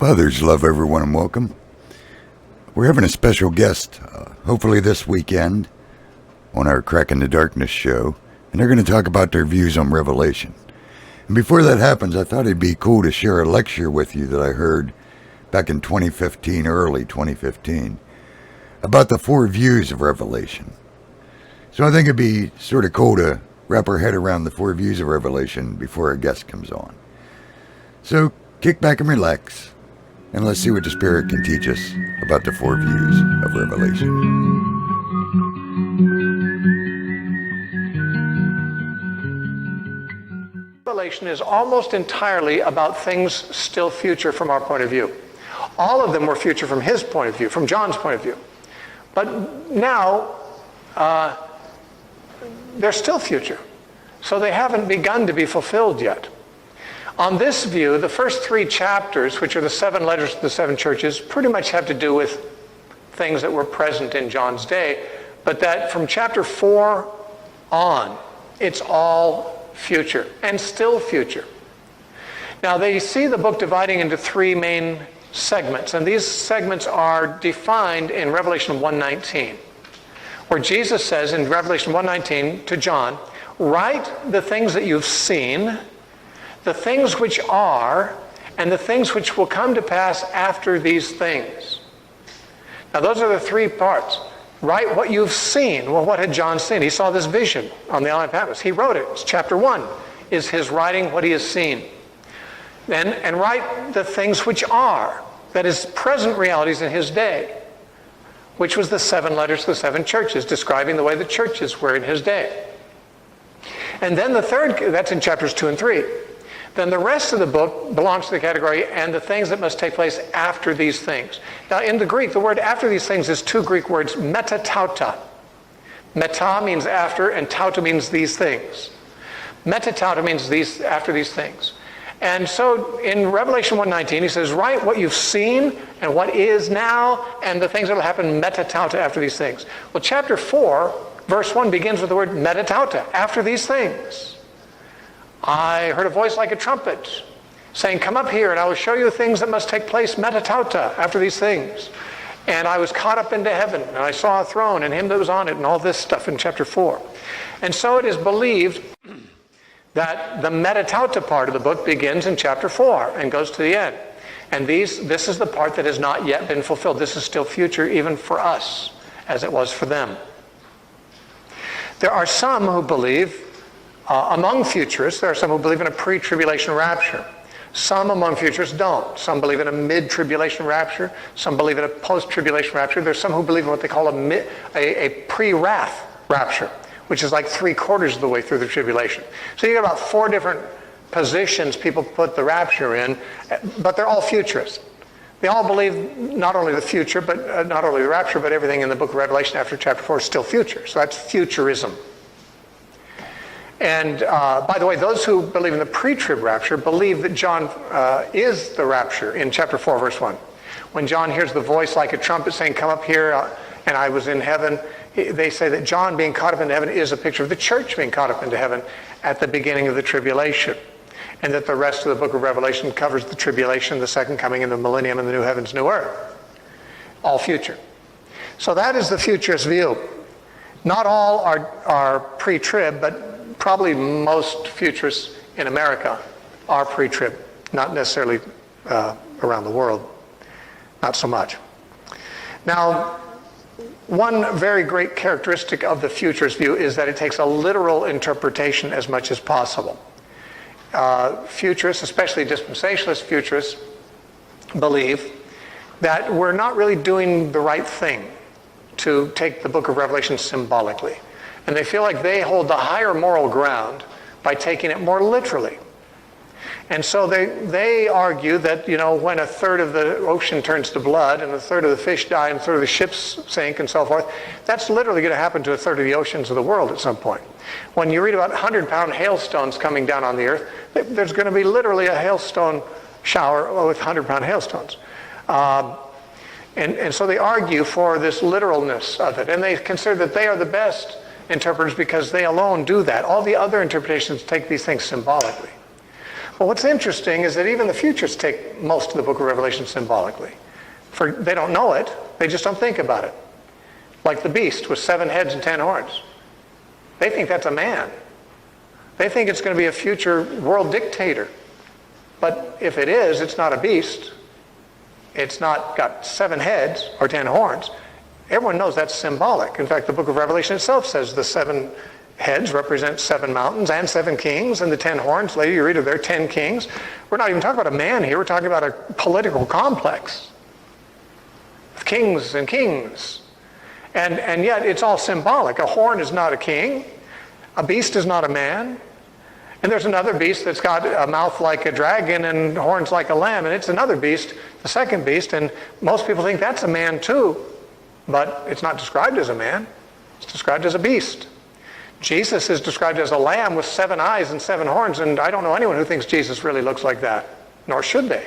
Fathers love everyone and welcome. We're having a special guest, hopefully this weekend, on our Crack in the Darkness show, and they're going to talk about their views on Revelation. And before that happens, I thought it'd be cool to share a lecture with you that I heard back in 2015, early 2015, about the four views of Revelation. So I think it'd be sort of cool to wrap our head around the four views of Revelation before our guest comes on. So kick back and relax, and let's see what the Spirit can teach us about the four views of Revelation. Revelation is almost entirely about things still future from our point of view. All of them were future from his point of view, from John's point of view. But now, they're still future. So they haven't begun to be fulfilled yet. On this view, the first three chapters, which are the 7 letters to the 7 churches, pretty much have to do with things that were present in John's day, but that from chapter 4 on, it's all future, and still future. Now, they see the book dividing into 3 main segments, and these segments are defined in Revelation 1:19, where Jesus says in Revelation 1:19 to John, "Write the things that you've seen, the things which are, and the things which will come to pass after these things." Now those are the 3 parts. Write what you've seen. Well, what had John seen? He saw this vision on the island of Patmos. He wrote it. It's chapter 1 is his writing what he has seen. And write the things which are, that is present realities in his day, which was the 7 letters to the 7 churches, describing the way the churches were in his day. And then the third, that's in chapters 2 and 3. Then the rest of the book belongs to the category and the things that must take place after these things. Now in the Greek, the word after these things is 2 Greek words, metatauta. Meta means after, and tauta means these things. Metatauta means these after these things. And so in Revelation 1:19, he says, write what you've seen and what is now and the things that will happen metatauta after these things. Well, chapter 4, verse 1 begins with the word metatauta, after these things. I heard a voice like a trumpet saying, come up here and I will show you the things that must take place metatauta after these things. And I was caught up into heaven and I saw a throne and him that was on it and all this stuff in chapter 4. And so it is believed that the metatauta part of the book begins in chapter 4 and goes to the end. And this is the part that has not yet been fulfilled. This is still future even for us as it was for them. There are some who believe, among futurists, there are some who believe in a pre-tribulation rapture. Some among futurists don't. Some believe in a mid-tribulation rapture. Some believe in a post-tribulation rapture. There's some who believe in what they call a pre-wrath rapture, which is like 3/4 of the way through the tribulation. So you got about 4 different positions people put the rapture in, but they're all futurists. They all believe not only the future, but not only the rapture, but everything in the book of Revelation after chapter 4 is still future. So that's futurism. And by the way, those who believe in the pre-trib rapture believe that John is the rapture in chapter 4, verse 1. When John hears the voice like a trumpet saying, come up here, and I was in heaven, they say that John being caught up into heaven is a picture of the church being caught up into heaven at the beginning of the tribulation. And that the rest of the book of Revelation covers the tribulation, the second coming, and the millennium, and the new heavens, new earth. All future. So that is the futurist view. Not all are pre-trib, but probably most futurists in America are pre-trib, not necessarily around the world, not so much. Now, one very great characteristic of the futurist view is that it takes a literal interpretation as much as possible. Futurists, especially dispensationalist futurists, believe that we're not really doing the right thing to take the book of Revelation symbolically. And they feel like they hold the higher moral ground by taking it more literally. And so they argue that, when 1/3 of the ocean turns to blood and 1/3 of the fish die and 1/3 of the ships sink and so forth, that's literally going to happen to 1/3 of the oceans of the world at some point. When you read about 100-pound hailstones coming down on the earth, there's going to be literally a hailstone shower with 100-pound hailstones. And so they argue for this literalness of it. And they consider that they are the best interpreters because they alone do that. All the other interpretations take these things symbolically. But what's interesting is that even the futurists take most of the book of Revelation symbolically. They don't know it, they just don't think about it. Like the beast with 7 heads and 10 horns. They think that's a man. They think it's going to be a future world dictator. But if it is, it's not a beast. It's not got 7 heads or 10 horns. Everyone knows that's symbolic. In fact, the book of Revelation itself says the 7 heads represent 7 mountains and 7 kings, and the 10 horns, later you read of their 10 kings. We're not even talking about a man here, we're talking about a political complex of kings and kings. And yet it's all symbolic. A horn is not a king, a beast is not a man, and there's another beast that's got a mouth like a dragon and horns like a lamb, and it's another beast, the second beast, and most people think that's a man too, but it's not described as a man, it's described as a beast. Jesus is described as a lamb with 7 eyes and 7 horns, and I don't know anyone who thinks Jesus really looks like that, nor should they.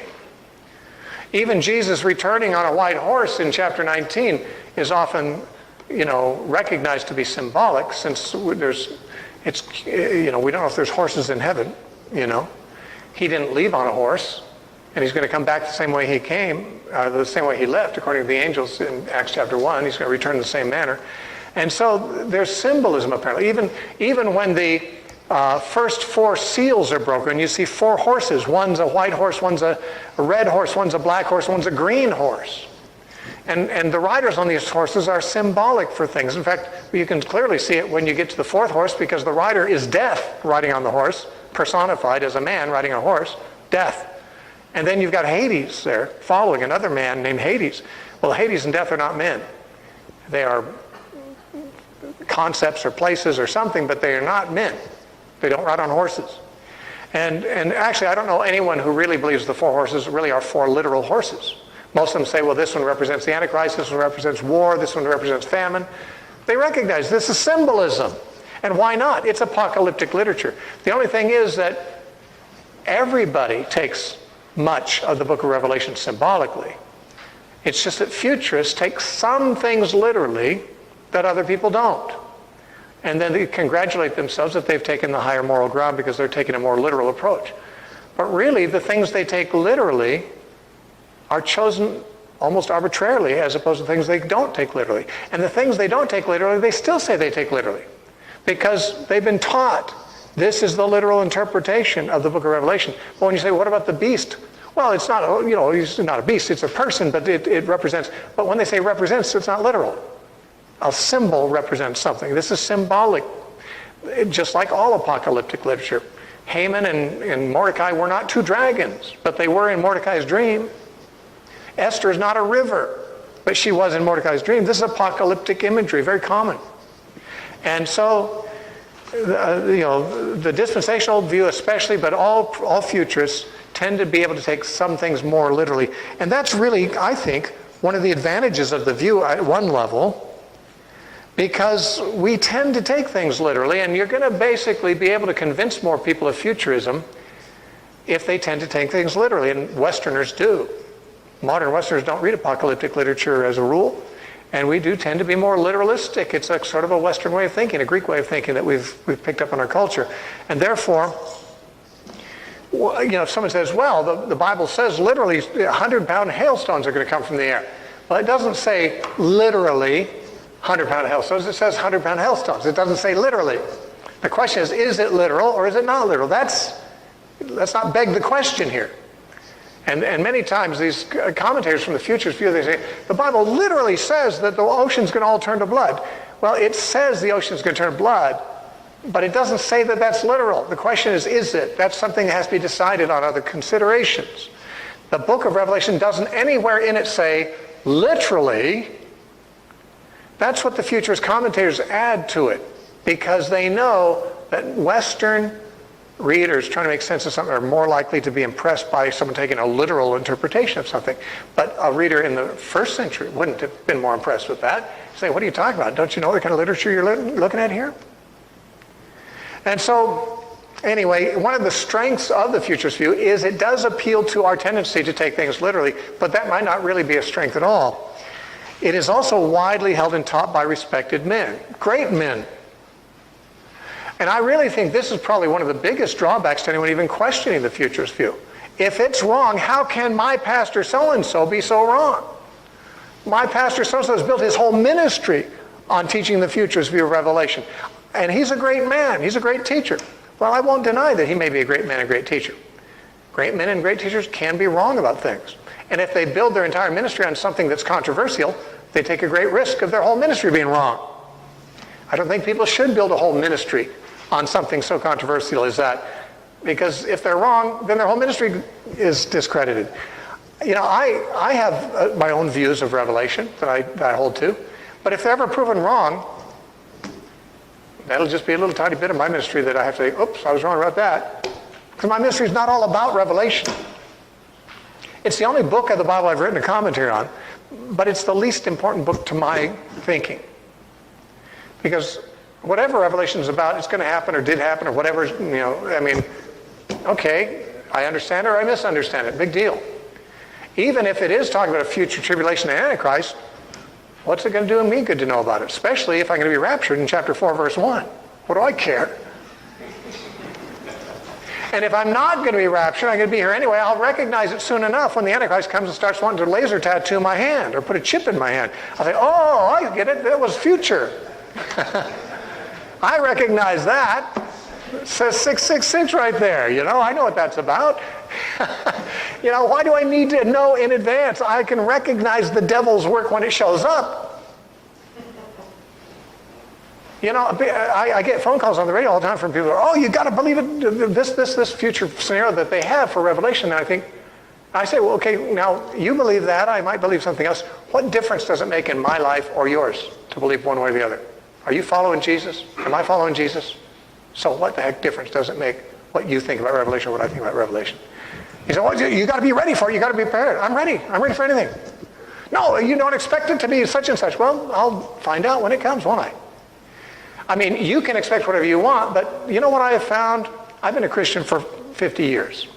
Even Jesus returning on a white horse in chapter 19 is often, recognized to be symbolic, since we don't know if there's horses in heaven, He didn't leave on a horse, and he's going to come back the same way he came, the same way he left, according to the angels in Acts chapter 1. He's going to return in the same manner. And so there's symbolism apparently. Even when the first 4 seals are broken, you see 4 horses. One's a white horse, one's a red horse, one's a black horse, one's a green horse. And the riders on these horses are symbolic for things. In fact, you can clearly see it when you get to the 4th horse, because the rider is death riding on the horse, personified as a man riding a horse, death. And then you've got Hades there following, another man named Hades. Well, Hades and death are not men. They are concepts or places or something, but they are not men. They don't ride on horses. And actually, I don't know anyone who really believes the 4 horses really are 4 literal horses. Most of them say, well, this one represents the Antichrist, this one represents war, this one represents famine. They recognize this is symbolism. And why not? It's apocalyptic literature. The only thing is that everybody takes much of the book of Revelation symbolically. It's just that futurists take some things literally that other people don't. And then they congratulate themselves that they've taken the higher moral ground because they're taking a more literal approach. But really, the things they take literally are chosen almost arbitrarily, as opposed to things they don't take literally. And the things they don't take literally, they still say they take literally, because they've been taught this is the literal interpretation of the book of Revelation. But when you say, what about the beast? Well, it's not, he's not a beast, it's a person, but it represents. But when they say represents, it's not literal. A symbol represents something. This is symbolic, just like all apocalyptic literature. Haman and Mordecai were not 2 dragons, but they were in Mordecai's dream. Esther is not a river, but she was in Mordecai's dream. This is apocalyptic imagery, very common. And so, the dispensational view especially, but all futurists tend to be able to take some things more literally. And that's really, I think, one of the advantages of the view at one level, because we tend to take things literally, and you're going to basically be able to convince more people of futurism if they tend to take things literally, and Westerners do. Modern Westerners don't read apocalyptic literature as a rule, and we do tend to be more literalistic. It's a sort of a Western way of thinking, a Greek way of thinking that we've picked up in our culture. And therefore, if someone says, well, the Bible says literally 100-pound hailstones are going to come from the air. Well, it doesn't say literally 100-pound hailstones, it says 100-pound hailstones. It doesn't say literally. The question is it literal or is it not literal? Let's not beg the question here. And many times these commentators from the futurist view, they say, the Bible literally says that the ocean's going to all turn to blood. Well, it says the ocean's going to turn to blood, but it doesn't say that that's literal. The question is it? That's something that has to be decided on other considerations. The book of Revelation doesn't anywhere in it say, literally. That's what the futurist commentators add to it, because they know that Western readers trying to make sense of something are more likely to be impressed by someone taking a literal interpretation of something. But a reader in the 1st century wouldn't have been more impressed with that. Say, what are you talking about? Don't you know the kind of literature you're looking at here? And so, anyway, one of the strengths of the futurist view is it does appeal to our tendency to take things literally, but that might not really be a strength at all. It is also widely held and taught by respected men, great men. And I really think this is probably one of the biggest drawbacks to anyone even questioning the futurist view. If it's wrong, how can my pastor so-and-so be so wrong? My pastor so-and-so has built his whole ministry on teaching the futurist view of Revelation. And he's a great man. He's a great teacher. Well, I won't deny that he may be a great man and great teacher. Great men and great teachers can be wrong about things. And if they build their entire ministry on something that's controversial, they take a great risk of their whole ministry being wrong. I don't think people should build a whole ministry on something so controversial as that. Because if they're wrong, then their whole ministry is discredited. You know, I have my own views of Revelation that I hold to. But if they're ever proven wrong, that'll just be a little tiny bit of my ministry that I have to say, oops, I was wrong about that. Because my ministry is not all about Revelation. It's the only book of the Bible I've written a commentary on, but it's the least important book to my thinking. Because whatever Revelation is about, it's going to happen or did happen or whatever, you know, I mean, okay, I understand it or I misunderstand it. Big deal. Even if it is talking about a future tribulation and Antichrist, what's it going to do me good to know about it? Especially if I'm going to be raptured in chapter 4, verse 1. What do I care? And if I'm not going to be raptured, I'm going to be here anyway, I'll recognize it soon enough when the Antichrist comes and starts wanting to laser tattoo my hand or put a chip in my hand. I'll say, oh, I get it. That was future. I recognize that. It says 666 right there. You know, I know what that's about. You know, why do I need to know in advance? I can recognize the devil's work when it shows up. You know, I get phone calls on the radio all the time from people, oh, you got to believe it, this future scenario that they have for Revelation. And I say, well, okay, now you believe that, I might believe something else. What difference does it make in my life or yours to believe one way or the other? Are you following Jesus? Am I following Jesus? So what the heck difference does it make what you think about Revelation or what I think about Revelation? He said, well, you got to be ready for it. You got to be prepared. I'm ready. I'm ready for anything. No, you don't expect it to be such and such. Well, I'll find out when it comes, won't I? I mean, you can expect whatever you want, but you know what I have found? I've been a Christian for 50 years.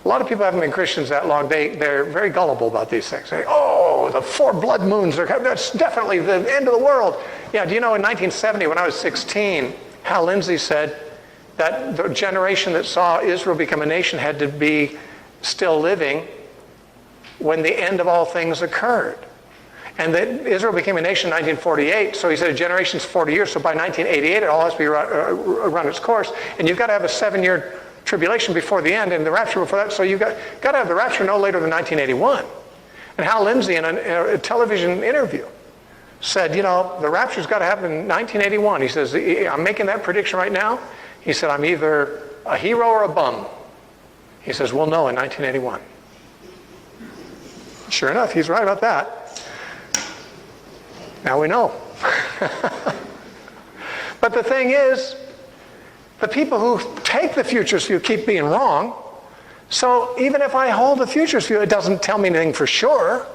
A lot of people haven't been Christians that long. They're very gullible about these things. They say, oh, the 4 blood moons are coming. That's definitely the end of the world. Yeah, do you know in 1970 when I was 16, Hal Lindsey said that the generation that saw Israel become a nation had to be still living when the end of all things occurred. And that Israel became a nation in 1948, so he said a generation's 40 years, so by 1988 it all has to be run its course. And you've got to have a 7-year tribulation before the end and the rapture before that, so you've got to have the rapture no later than 1981. And Hal Lindsey in a television interview said, you know, the rapture's got to happen in 1981. He says, I'm making that prediction right now. He said, I'm either a hero or a bum. He says, we'll know in 1981. Sure enough, he's right about that. Now we know. But the thing is, the people who take the futurist view keep being wrong. So even if I hold the futurist view, it doesn't tell me anything for sure.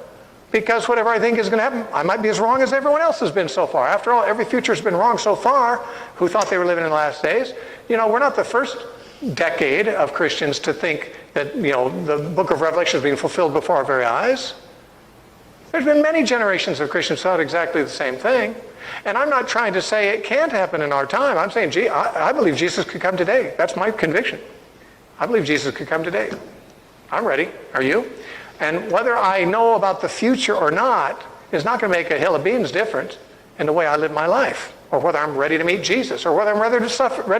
Because whatever I think is going to happen, I might be as wrong as everyone else has been so far. After all, every futurist has been wrong so far who thought they were living in the last days. You know, we're not the first decade of Christians to think that, you know, the book of Revelation is being fulfilled before our very eyes. There's been many generations of Christians who thought exactly the same thing. And I'm not trying to say it can't happen in our time. I'm saying, gee, I believe Jesus could come today. That's my conviction. I believe Jesus could come today. I'm ready. Are you? And whether I know about the future or not is not going to make a hill of beans difference in the way I live my life, or whether I'm ready to meet Jesus, or whether I'm ready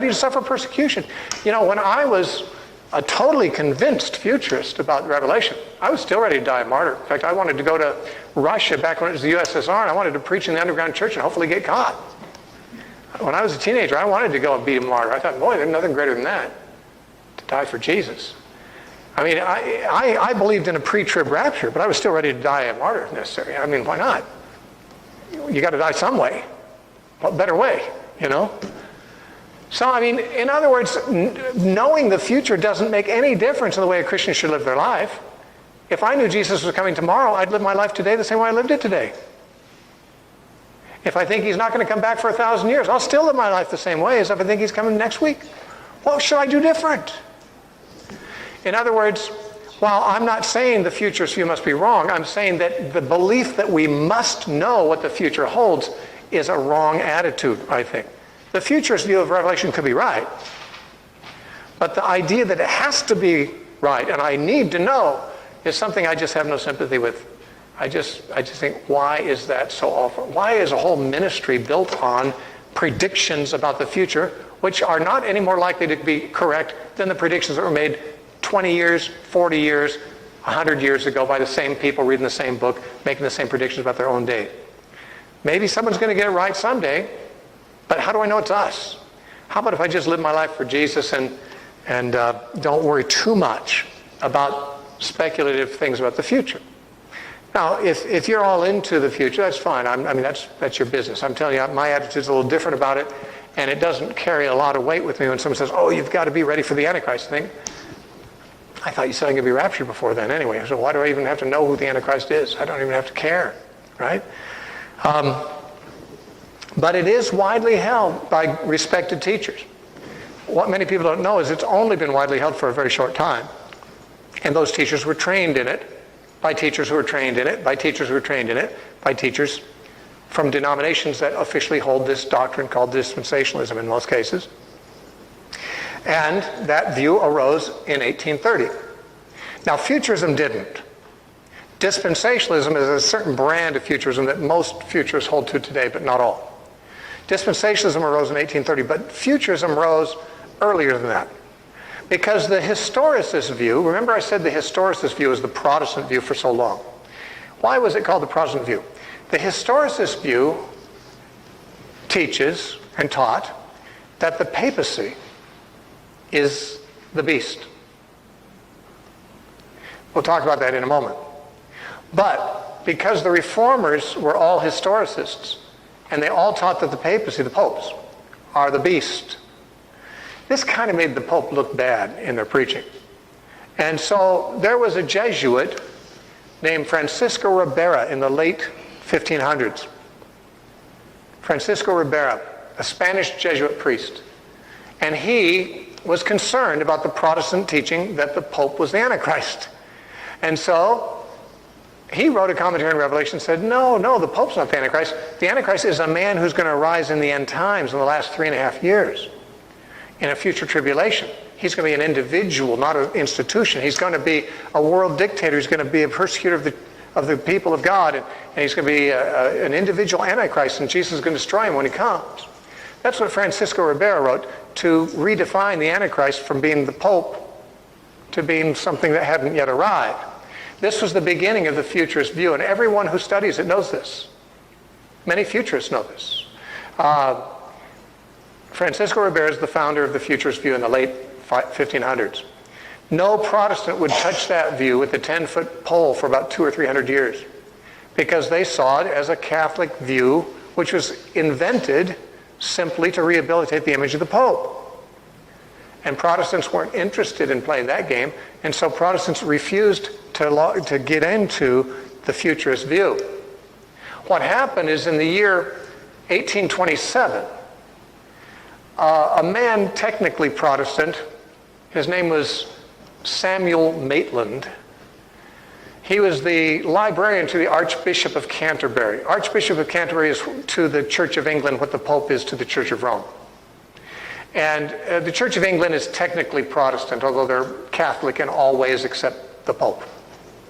to suffer persecution. You know, when I was a totally convinced futurist about Revelation, I was still ready to die a martyr. In fact, I wanted to go to Russia back when it was the USSR, and I wanted to preach in the underground church and hopefully get caught. When I was a teenager, I wanted to go and be a martyr. I thought, boy, there's nothing greater than that, to die for Jesus. I mean, I believed in a pre-trib rapture, but I was still ready to die a martyr if necessary. I mean, why not? You got to die some way. What better way, you know? So, I mean, in other words, knowing the future doesn't make any difference in the way a Christian should live their life. If I knew Jesus was coming tomorrow, I'd live my life today the same way I lived it today. If I think he's not going to come back for 1,000 years, I'll still live my life the same way as if I think he's coming next week. What should I do different? In other words, while I'm not saying the futurist view must be wrong, I'm saying that the belief that we must know what the future holds is a wrong attitude, I think. The futurist view of Revelation could be right, but the idea that it has to be right and I need to know is something I just have no sympathy with. I just think, why is that so awful? Why is a whole ministry built on predictions about the future, which are not any more likely to be correct than the predictions that were made 20 years, 40 years, 100 years ago by the same people reading the same book, making the same predictions about their own day? Maybe someone's going to get it right someday, but how do I know it's us? How about if I just live my life for Jesus and don't worry too much about speculative things about the future? Now, if you're all into the future, that's fine. I mean, that's your business. I'm telling you, my attitude's a little different about it, and it doesn't carry a lot of weight with me when someone says, oh, you've got to be ready for the Antichrist thing. I thought you said I'm going to be raptured before then anyway, so why do I even have to know who the Antichrist is? I don't even have to care, right? But it is widely held by respected teachers. What many people don't know is it's only been widely held for a very short time. And those teachers were trained in it by teachers who were trained in it, by teachers who were trained in it, by teachers from denominations that officially hold this doctrine called dispensationalism in most cases. And that view arose in 1830. Now, futurism didn't. Dispensationalism is a certain brand of futurism that most futurists hold to today, but not all. Dispensationalism arose in 1830, but futurism rose earlier than that. Because the historicist view, remember I said the historicist view is the Protestant view for so long. Why was it called the Protestant view? The historicist view teaches and taught that the papacy is the beast. We'll talk about that in a moment. But because the reformers were all historicists, and they all taught that the papacy, the popes, are the beast, this kind of made the Pope look bad in their preaching. And so there was a Jesuit named Francisco Ribera in the late 1500s. Francisco Ribera, a Spanish Jesuit priest. And he was concerned about the Protestant teaching that the Pope was the Antichrist. And so he wrote a commentary on Revelation and said, no, the Pope's not the Antichrist. The Antichrist is a man who's going to arise in the end times in the last 3.5 years. In a future tribulation. He's going to be an individual, not an institution. He's going to be a world dictator. He's going to be a persecutor of the people of God. And he's going to be an individual Antichrist, and Jesus is going to destroy him when he comes. That's what Francisco Ribera wrote to redefine the Antichrist from being the Pope to being something that hadn't yet arrived. This was the beginning of the futurist view, and everyone who studies it knows this. Many futurists know this. Francisco Ribera is the founder of the futurist view in the late 1500s. No Protestant would touch that view with a 10-foot pole for about 200 or 300 years because they saw it as a Catholic view which was invented simply to rehabilitate the image of the Pope. And Protestants weren't interested in playing that game, and so Protestants refused to get into the futurist view. What happened is in the year 1827, a man technically Protestant, his name was Samuel Maitland. He was the librarian to the Archbishop of Canterbury. Archbishop of Canterbury is to the Church of England what the Pope is to the Church of Rome. And the Church of England is technically Protestant, although they're Catholic in all ways except the Pope.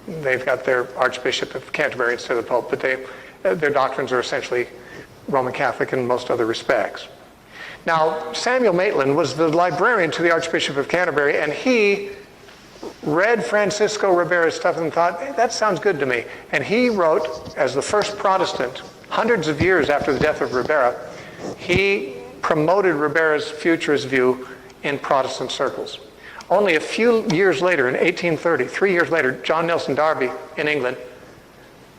They've got their Archbishop of Canterbury instead of the Pope, but their doctrines are essentially Roman Catholic in most other respects. Now, Samuel Maitland was the librarian to the Archbishop of Canterbury, and he read Francisco Ribera's stuff and thought, hey, that sounds good to me. And he wrote, as the first Protestant, hundreds of years after the death of Ribera, he promoted Ribera's futurist view in Protestant circles. Only a few years later, in 1830, 3 years later, John Nelson Darby in England,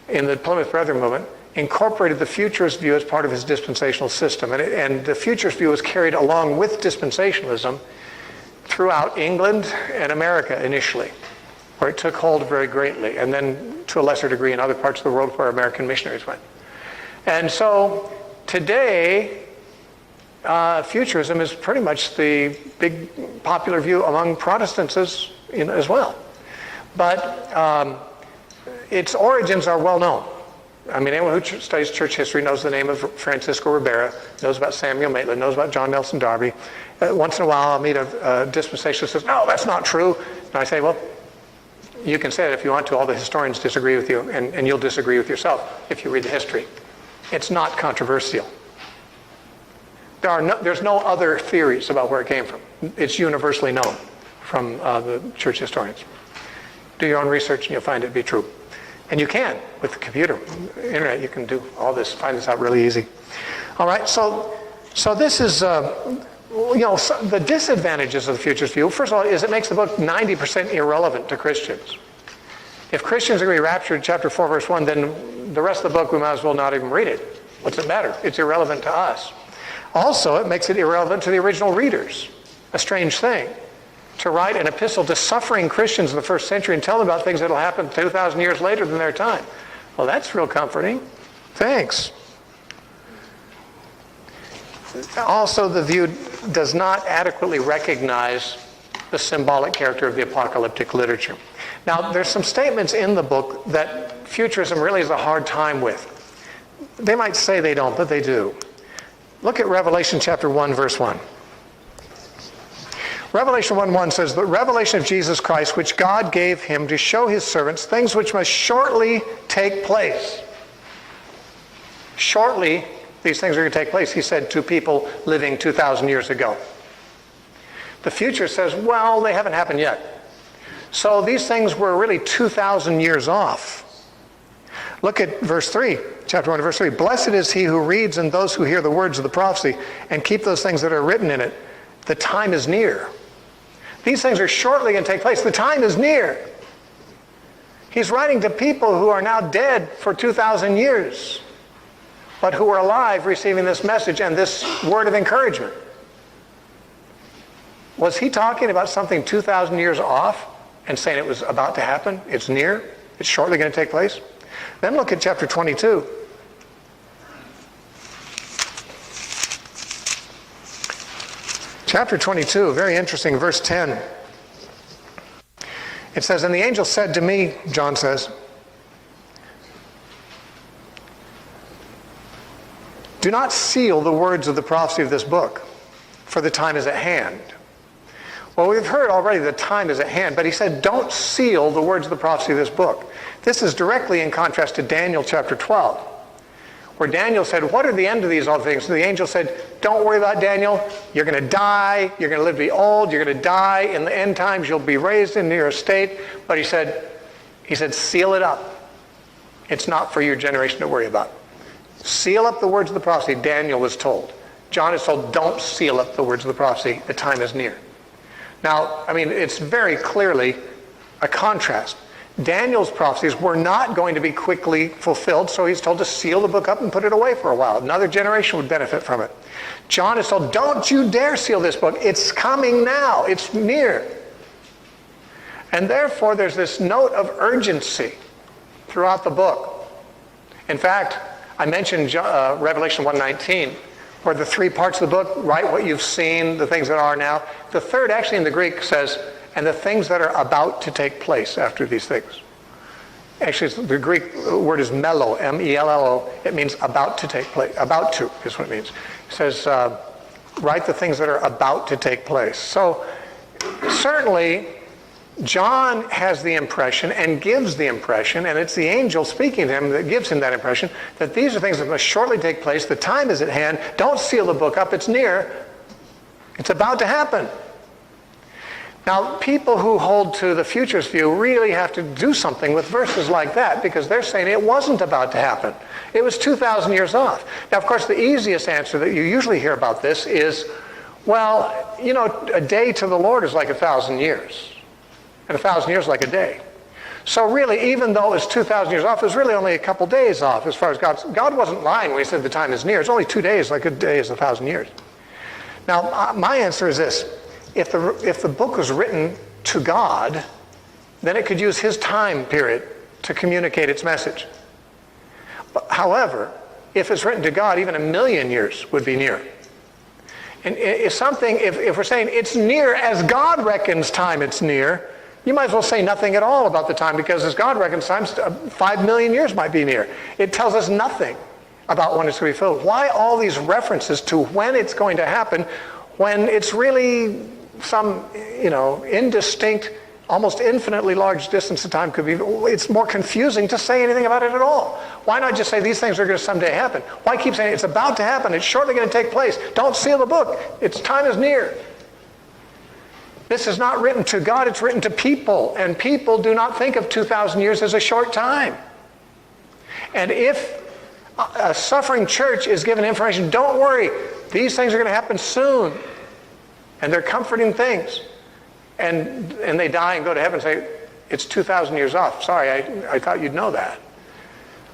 in the Plymouth Brethren movement, incorporated the futurist view as part of his dispensational system. And the futurist view was carried along with dispensationalism throughout England and America initially, where it took hold very greatly, and then to a lesser degree in other parts of the world where American missionaries went. And so today, futurism is pretty much the big popular view among Protestants as well. But its origins are well known. I mean, anyone who studies church history knows the name of Francisco Ribera, knows about Samuel Maitland, knows about John Nelson Darby. Once in a while I'll meet a dispensationalist who says, no, that's not true. And I say, well, you can say it if you want to. All the historians disagree with you, and you'll disagree with yourself if you read the history. It's not controversial. There's no other theories about where it came from. It's universally known from the church historians. Do your own research and you'll find it to be true. And you can, with the computer, internet, you can do all this, find this out really easy. All right, so this is, the disadvantages of the futurist view, first of all, is it makes the book 90% irrelevant to Christians. If Christians are going to be raptured in chapter 4, verse 1, then the rest of the book, we might as well not even read it. What's it matter? It's irrelevant to us. Also, it makes it irrelevant to the original readers. A strange thing. To write an epistle to suffering Christians in the first century and tell them about things that will happen 2,000 years later than their time. Well, that's real comforting. Thanks. Also, the view does not adequately recognize the symbolic character of the apocalyptic literature. Now, there's some statements in the book that futurism really has a hard time with. They might say they don't, but they do. Look at Revelation chapter 1, verse 1. Revelation 1:1 says, the revelation of Jesus Christ, which God gave him to show his servants things which must shortly take place. Shortly, these things are going to take place, he said to people living 2,000 years ago. The future says, well, they haven't happened yet. So these things were really 2,000 years off. Look at verse 3, chapter 1, verse 3. Blessed is he who reads and those who hear the words of the prophecy and keep those things that are written in it. The time is near. These things are shortly going to take place. The time is near. He's writing to people who are now dead for 2,000 years, but who are alive receiving this message and this word of encouragement. Was he talking about something 2,000 years off and saying it was about to happen? It's near. It's shortly going to take place. Then look at chapter 22. Chapter 22, very interesting, verse 10. It says, and the angel said to me, John says, do not seal the words of the prophecy of this book, for the time is at hand. Well, we've heard already the time is at hand, but he said, don't seal the words of the prophecy of this book. This is directly in contrast to Daniel chapter 12. Where Daniel said, what are the end of these all things? And the angel said, don't worry about Daniel. You're going to die. You're going to live to be old. You're going to die. In the end times, you'll be raised in your estate. But he said, seal it up. It's not for your generation to worry about. Seal up the words of the prophecy, Daniel was told. John is told, don't seal up the words of the prophecy. The time is near. Now, I mean, it's very clearly a contrast. Daniel's prophecies were not going to be quickly fulfilled, so he's told to seal the book up and put it away for a while. Another generation would benefit from it. John is told, don't you dare seal this book. It's coming now. It's near. And therefore, there's this note of urgency throughout the book. In fact, I mentioned Revelation 1:19, where the three parts of the book, write what you've seen, the things that are now. The third, actually in the Greek, says, and the things that are about to take place after these things. Actually, the Greek word is mello, M-E-L-L-O. It means about to take place. About to is what it means. It says, write the things that are about to take place. So certainly, John has the impression and gives the impression, and it's the angel speaking to him that gives him that impression, that these are things that must shortly take place. The time is at hand. Don't seal the book up. It's near. It's about to happen. Now, people who hold to the futurist view really have to do something with verses like that, because they're saying it wasn't about to happen. It was 2,000 years off. Now, of course, the easiest answer that you usually hear about this is, well, you know, a day to the Lord is like 1,000 years. And 1,000 years is like a day. So really, even though it's 2,000 years off, it was really only a couple days off as far as God wasn't lying when he said the time is near. It's only 2 days, like a day is 1,000 years. Now, my answer is this. If the book was written to God, then it could use his time period to communicate its message. But, however, if it's written to God, even 1,000,000 years would be near. And if we're saying it's near as God reckons time it's near, You might as well say nothing at all about the time, because as God reckons times, 5 million years might be near. It tells us nothing about when it's going to be fulfilled. Why all these references to when it's going to happen when it's really some, indistinct, almost infinitely large distance of time could be? It's more confusing to say anything about it at all. Why not just say these things are going to someday happen? Why keep saying it's about to happen, it's shortly going to take place? Don't seal the book. Its time is near. This is not written to God, it's written to people. And people do not think of 2,000 years as a short time. And if a suffering church is given information, don't worry, these things are going to happen soon. And they're comforting things. And they die and go to heaven and say, it's 2,000 years off. Sorry, I thought you'd know that.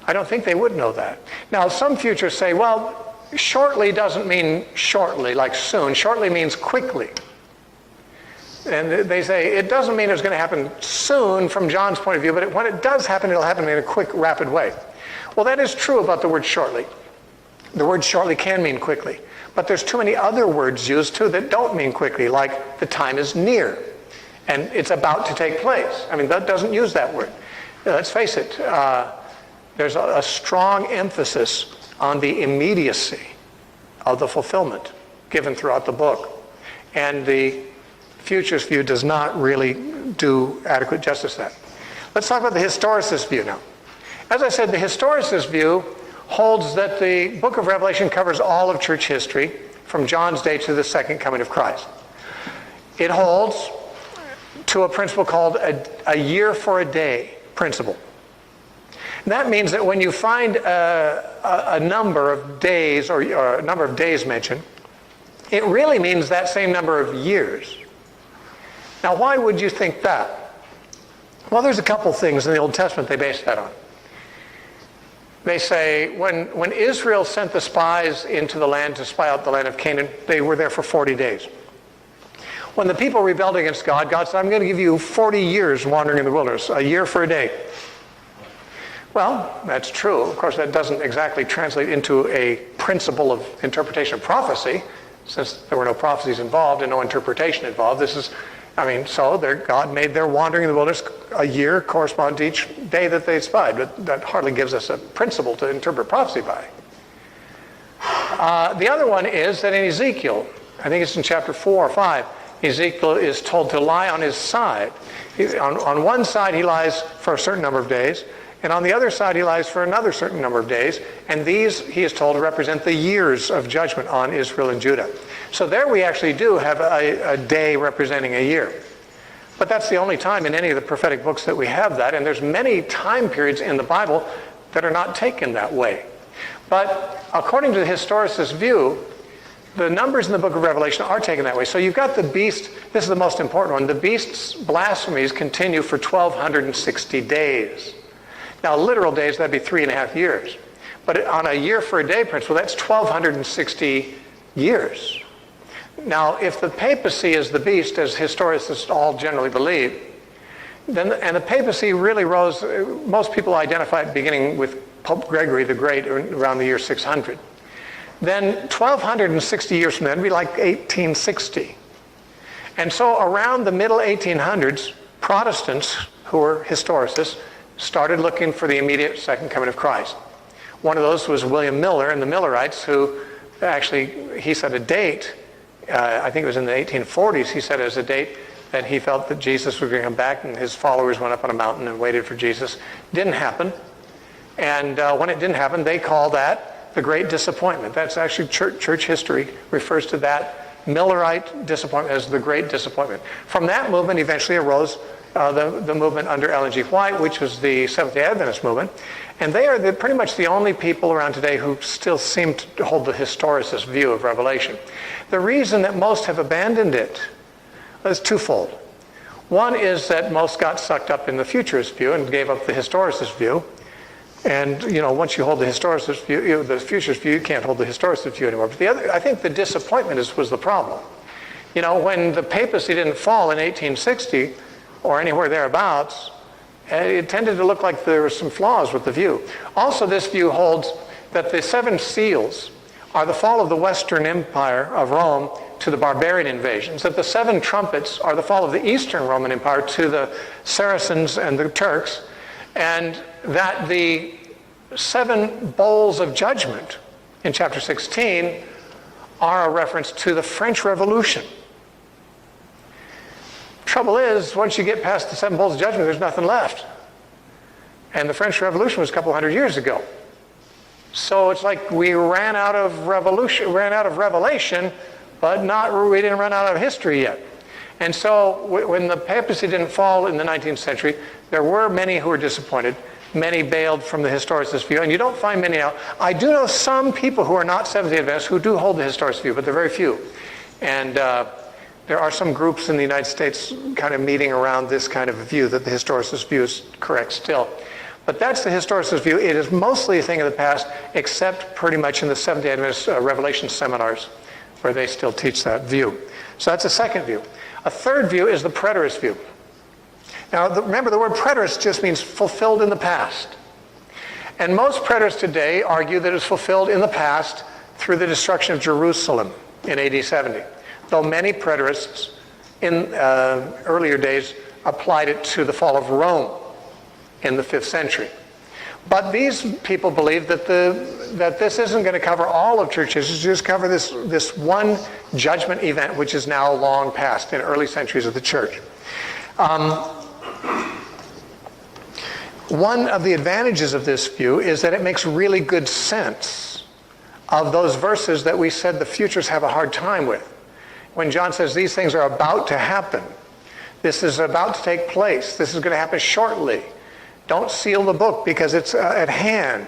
I don't think they would know that. Now, some futurists say, well, shortly doesn't mean shortly, like soon. Shortly means quickly. And they say it doesn't mean it's going to happen soon from John's point of view, but when it does happen, it'll happen in a quick, rapid way. Well, that is true about the word shortly. The word shortly can mean quickly. But there's too many other words used, too, that don't mean quickly, like the time is near, and it's about to take place. I mean, that doesn't use that word. Let's face it, there's a strong emphasis on the immediacy of the fulfillment given throughout the book. And the futurist view does not really do adequate justice to that. Let's talk about the historicist view now. As I said, the historicist view holds that the book of Revelation covers all of church history from John's day to the second coming of Christ. It holds to a principle called a year for a day principle. And that means that when you find a number of days or a number of days mentioned, it really means that same number of years. Now, why would you think that? Well, there's a couple things in the Old Testament they base that on. They say when Israel sent the spies into the land to spy out the land of Canaan, they were there for 40 days. When the people rebelled against God, God said, I'm going to give you 40 years wandering in the wilderness, a year for a day. Well, that's true. Of course, that doesn't exactly translate into a principle of interpretation of prophecy, since there were no prophecies involved and no interpretation involved. God made their wandering in the wilderness a year correspond to each day that they spied. But that hardly gives us a principle to interpret prophecy by. The other one is that in Ezekiel, I think it's in chapter 4 or 5, Ezekiel is told to lie on his side. On one side he lies for a certain number of days, and on the other side he lies for another certain number of days, and these, he is told, to represent the years of judgment on Israel and Judah. So there we actually do have a day representing a year. But that's the only time in any of the prophetic books that we have that, and there's many time periods in the Bible that are not taken that way. But according to the historicist view, the numbers in the book of Revelation are taken that way. So you've got the beast, this is the most important one, the beast's blasphemies continue for 1,260 days. Now, literal days, that'd be 3.5 years. But on a year for a day principle, that's 1,260 years. Now, if the papacy is the beast, as historicists all generally believe, then, and the papacy really rose, most people identify it beginning with Pope Gregory the Great around the year 600. Then 1,260 years from then would be like 1860. And so around the middle 1800s, Protestants, who were historicists, started looking for the immediate second coming of Christ. One of those was William Miller and the Millerites, who actually, he set a date, I think it was in the 1840s, he set as a date that he felt that Jesus was going to come back, and his followers went up on a mountain and waited for Jesus. Didn't happen. And when it didn't happen, they call that the Great Disappointment. That's actually church history refers to that Millerite disappointment as the Great Disappointment. From that movement eventually arose the movement under Ellen G. White, which was the Seventh-day Adventist movement. And they are pretty much the only people around today who still seem to hold the historicist view of Revelation. The reason that most have abandoned it is twofold. One is that most got sucked up in the futurist view and gave up the historicist view. And, once you hold the historicist view, the futurist view, you can't hold the historicist view anymore. But the other, I think the disappointment was the problem. When the papacy didn't fall in 1860 or anywhere thereabouts, it tended to look like there were some flaws with the view. Also, this view holds that the seven seals are the fall of the Western Empire of Rome to the barbarian invasions, that the 7 trumpets are the fall of the Eastern Roman Empire to the Saracens and the Turks, and that the 7 bowls of judgment in chapter 16 are a reference to the French Revolution. Trouble is, once you get past the 7 bowls of judgment, there's nothing left. And the French Revolution was a couple hundred years ago. So it's like we ran out of revelation, but we didn't run out of history yet. And so when the papacy didn't fall in the 19th century, there were many who were disappointed. Many bailed from the historicist view, and you don't find many now. I do know some people who are not Seventh-day Adventists who do hold the historicist view, but they're very few. And there are some groups in the United States kind of meeting around this kind of a view, that the historicist view is correct still. But that's the historicist view. It is mostly a thing of the past, except pretty much in the Seventh-day Adventist Revelation seminars, where they still teach that view. So that's a second view. A third view is the preterist view. Now, remember, the word preterist just means fulfilled in the past. And most preterists today argue that it's fulfilled in the past through the destruction of Jerusalem in AD 70. Though many preterists in earlier days applied it to the fall of Rome in the 5th century. But these people believe that this isn't going to cover all of church history, it's just cover this one judgment event, which is now long past in early centuries of the church. One of the advantages of this view is that it makes really good sense of those verses that we said the futurists have a hard time with. When John says these things are about to happen, this is about to take place, this is going to happen shortly. Don't seal the book because it's at hand.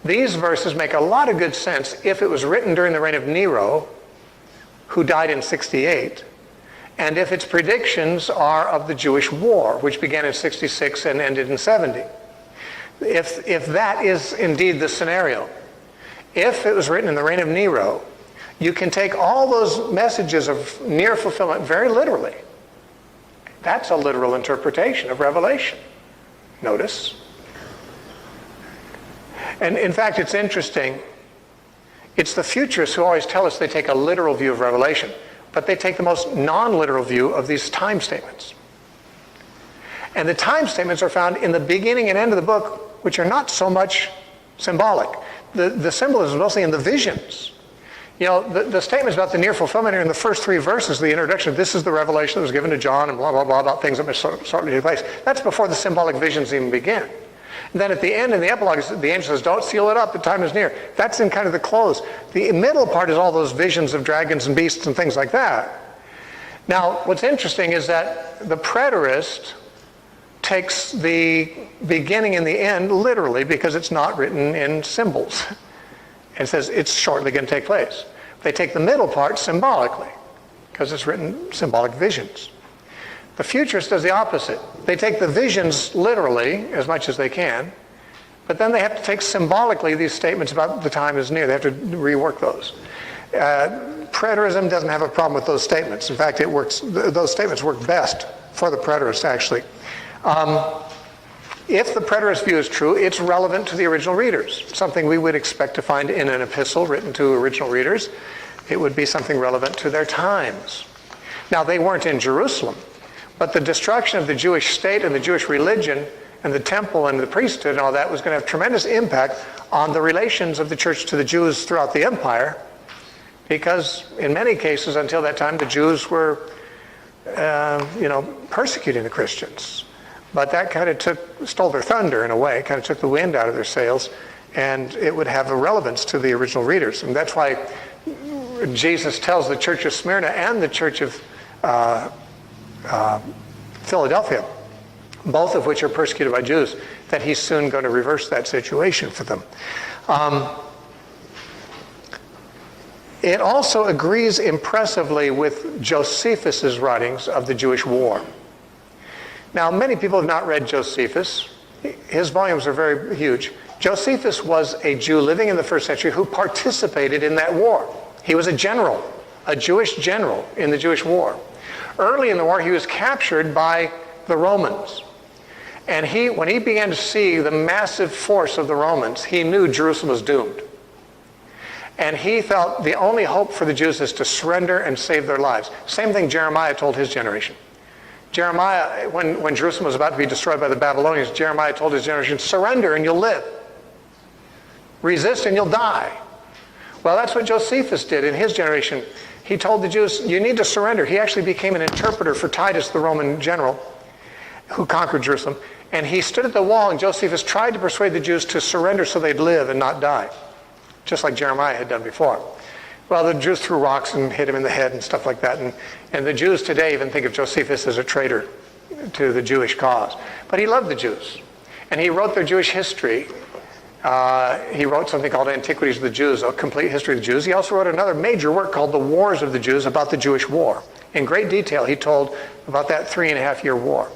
These verses make a lot of good sense if it was written during the reign of Nero, who died in 68, and if its predictions are of the Jewish war, which began in 66 and ended in 70. If that is indeed the scenario, if it was written in the reign of Nero, you can take all those messages of near fulfillment very literally. That's a literal interpretation of Revelation. Notice. And in fact, it's interesting. It's the futurists who always tell us they take a literal view of Revelation, but they take the most non-literal view of these time statements. And the time statements are found in the beginning and end of the book, which are not so much symbolic. The symbolism is mostly in the visions. You know, the statements about the near fulfillment are in the first 3 verses of the introduction. This is the revelation that was given to John and blah, blah, blah, about things that must shortly take place. That's before the symbolic visions even begin. And then at the end, in the epilogue, the angel says, don't seal it up, the time is near. That's in kind of the close. The middle part is all those visions of dragons and beasts and things like that. Now, what's interesting is that the preterist takes the beginning and the end literally because it's not written in symbols. And says it's shortly going to take place. They take the middle part symbolically because it's written symbolic visions. The futurist does the opposite. They take the visions literally as much as they can, but then they have to take symbolically these statements about the time is near. They have to rework those. Preterism doesn't have a problem with those statements. In fact, those statements work best for the preterist, actually. If the preterist view is true, it's relevant to the original readers, something we would expect to find in an epistle written to original readers. It would be something relevant to their times. Now, they weren't in Jerusalem, but the destruction of the Jewish state and the Jewish religion and the temple and the priesthood and all that was going to have tremendous impact on the relations of the church to the Jews throughout the empire, because in many cases until that time the Jews were persecuting the Christians. But that kind of stole their thunder in a way, kind of took the wind out of their sails, and it would have a relevance to the original readers. And that's why Jesus tells the church of Smyrna and the church of Philadelphia, both of which are persecuted by Jews, that he's soon going to reverse that situation for them. It also agrees impressively with Josephus's writings of the Jewish war. Now, many people have not read Josephus. His volumes are very huge. Josephus was a Jew living in the 1st century who participated in that war. He was a general, a Jewish general in the Jewish war. Early in the war, he was captured by the Romans. And when he began to see the massive force of the Romans, he knew Jerusalem was doomed. And he felt the only hope for the Jews is to surrender and save their lives. Same thing Jeremiah told his generation. Jeremiah, when Jerusalem was about to be destroyed by the Babylonians, Jeremiah told his generation, surrender and you'll live. Resist and you'll die. Well, that's what Josephus did in his generation. He told the Jews, you need to surrender. He actually became an interpreter for Titus, the Roman general, who conquered Jerusalem. And he stood at the wall, and Josephus tried to persuade the Jews to surrender so they'd live and not die, just like Jeremiah had done before. Well, the Jews threw rocks and hit him in the head and stuff like that. And the Jews today even think of Josephus as a traitor to the Jewish cause. But he loved the Jews. And he wrote their Jewish history. He wrote something called Antiquities of the Jews, a complete history of the Jews. He also wrote another major work called The Wars of the Jews, about the Jewish war. In great detail, he told about that 3.5-year war.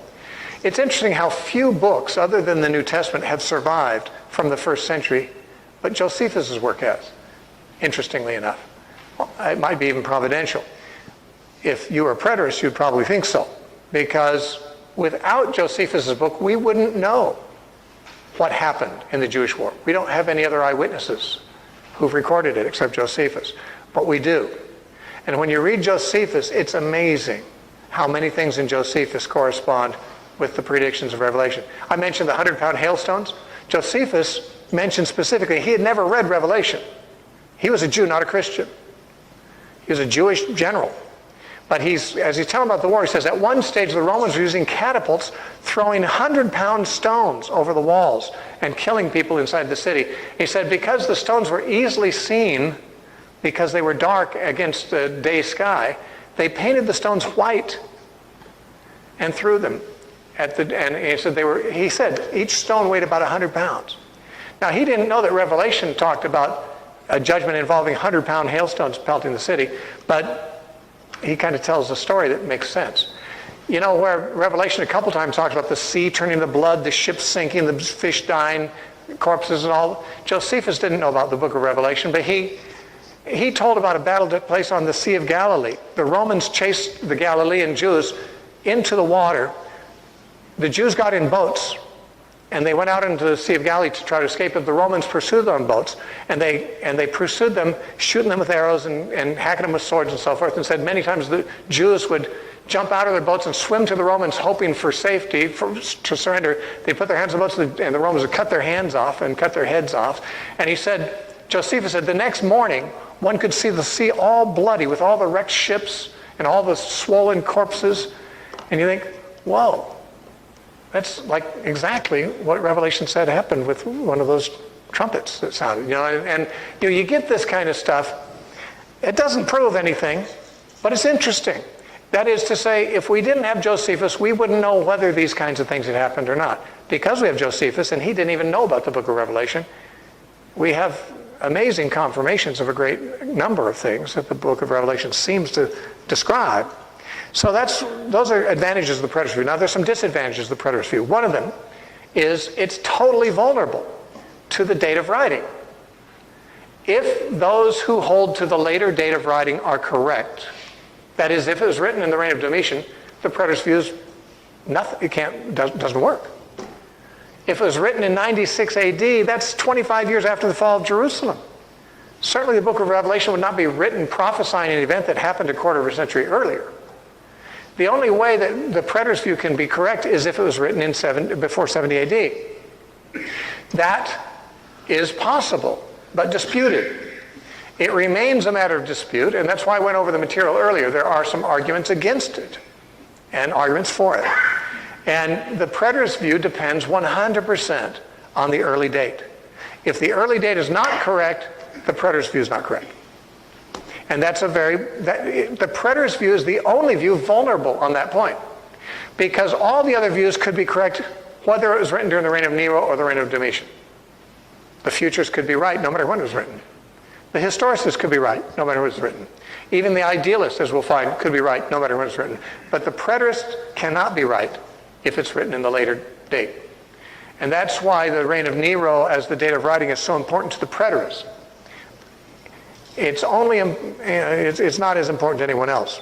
It's interesting how few books other than the New Testament have survived from the first century, but Josephus' work has, interestingly enough. It might be even providential. If you were a preterist, you'd probably think so, because without Josephus' book, we wouldn't know what happened in the Jewish war. We don't have any other eyewitnesses who've recorded it except Josephus, but we do. And when you read Josephus, it's amazing how many things in Josephus correspond with the predictions of Revelation. I mentioned the 100-pound hailstones. Josephus mentioned specifically he had never read Revelation. He was a Jew, not a Christian. He was a Jewish general. But as he's telling about the war, he says, at one stage the Romans were using catapults, throwing 100-pound stones over the walls and killing people inside the city. He said because the stones were easily seen, because they were dark against the day sky, they painted the stones white and threw them. And he said each stone weighed about 100 pounds. Now, he didn't know that Revelation talked about a judgment involving 100-pound hailstones pelting the city, but he kind of tells a story that makes sense. You know, where Revelation a couple times talks about the sea turning to blood, the ships sinking, the fish dying, corpses and all. Josephus didn't know about the book of Revelation, but he told about a battle that took place on the Sea of Galilee. The Romans chased the Galilean Jews into the water. The Jews got in boats, and they went out into the Sea of Galilee to try to escape, but the Romans pursued them on boats, and they pursued them, shooting them with arrows and hacking them with swords and so forth, and said many times the Jews would jump out of their boats and swim to the Romans hoping for safety, to surrender. They put their hands on the boats, and the Romans would cut their hands off and cut their heads off. And he said, Josephus said, the next morning, one could see the sea all bloody with all the wrecked ships and all the swollen corpses, and you think, whoa. That's like exactly what Revelation said happened with one of those trumpets that sounded, you know, and you get this kind of stuff. It doesn't prove anything, but it's interesting. That is to say, if we didn't have Josephus, we wouldn't know whether these kinds of things had happened or not. Because we have Josephus, and he didn't even know about the book of Revelation, we have amazing confirmations of a great number of things that the book of Revelation seems to describe. So those are advantages of the preterist view. Now there's some disadvantages of the preterist view. One of them is it's totally vulnerable to the date of writing. If those who hold to the later date of writing are correct, that is, if it was written in the reign of Domitian, the preterist view is nothing. Doesn't work. If it was written in 96 AD, that's 25 years after the fall of Jerusalem. Certainly the book of Revelation would not be written prophesying an event that happened a quarter of a century earlier. The only way that the preterist view can be correct is if it was written before 70 AD. That is possible, but disputed. It remains a matter of dispute, and that's why I went over the material earlier. There are some arguments against it and arguments for it. And the preterist view depends 100% on the early date. If the early date is not correct, the preterist view is not correct. And the preterist view is the only view vulnerable on that point, because all the other views could be correct whether it was written during the reign of Nero or the reign of Domitian. The futurists could be right no matter when it was written. The historicists could be right no matter when it was written. Even the idealists, as we'll find, could be right no matter when it's written. But the preterist cannot be right if it's written in the later date. And that's why the reign of Nero as the date of writing is so important to the preterists. It's not as important to anyone else,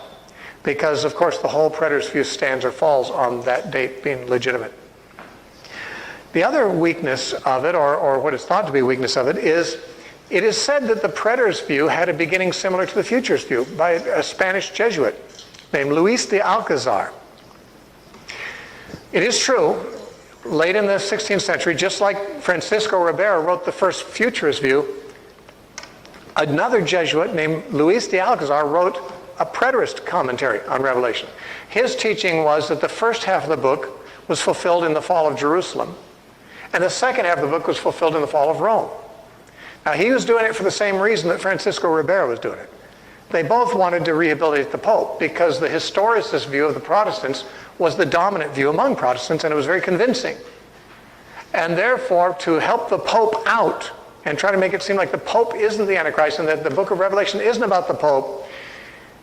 because of course the whole preterist view stands or falls on that date being legitimate. The other weakness of it, or what is thought to be a weakness of it, is It is said that the preterist view had a beginning similar to the futurist view by a Spanish Jesuit named Luis de Alcazar. It is true, late in the 16th century, just like Francisco Ribera wrote the first futurist view, another Jesuit named Luis de Alcazar wrote a preterist commentary on Revelation. His teaching was that the first half of the book was fulfilled in the fall of Jerusalem, and the second half of the book was fulfilled in the fall of Rome. Now, he was doing it for the same reason that Francisco Ribera was doing it. They both wanted to rehabilitate the Pope because the historicist view of the Protestants was the dominant view among Protestants, and it was very convincing. And therefore, to help the Pope out and try to make it seem like the Pope isn't the Antichrist and that the book of Revelation isn't about the Pope,